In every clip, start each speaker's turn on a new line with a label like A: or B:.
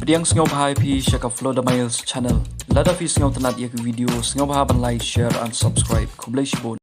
A: Pediang sengau bahai pi shaka Flow the Miles channel. Lada fi sengau tenat ya video sengau bahai ban like, share and subscribe. Kublai shibon.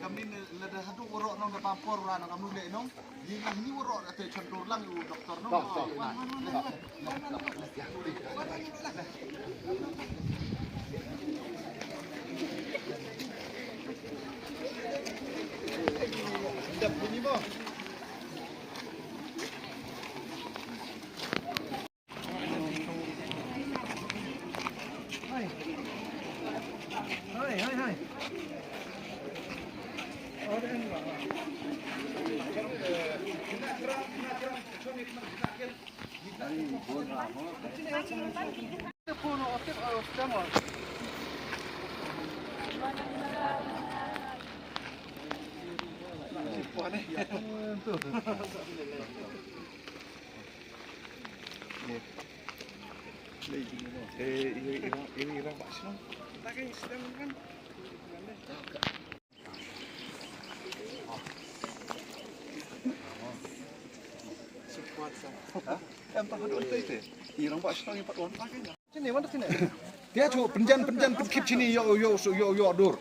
B: Kami lada satu urok nong kapapor ra nong kamu lek nong di lang ni urok ate contoh lang u doktor nong sedap bunyi boh. Hai. Ini Pak Sino. Pakai sedang kan. Yang tak ada itu. Irang Pak Sino yang Pak Wan pakainya. Sini mana sini? Dia tu penjan kip sini yo adur.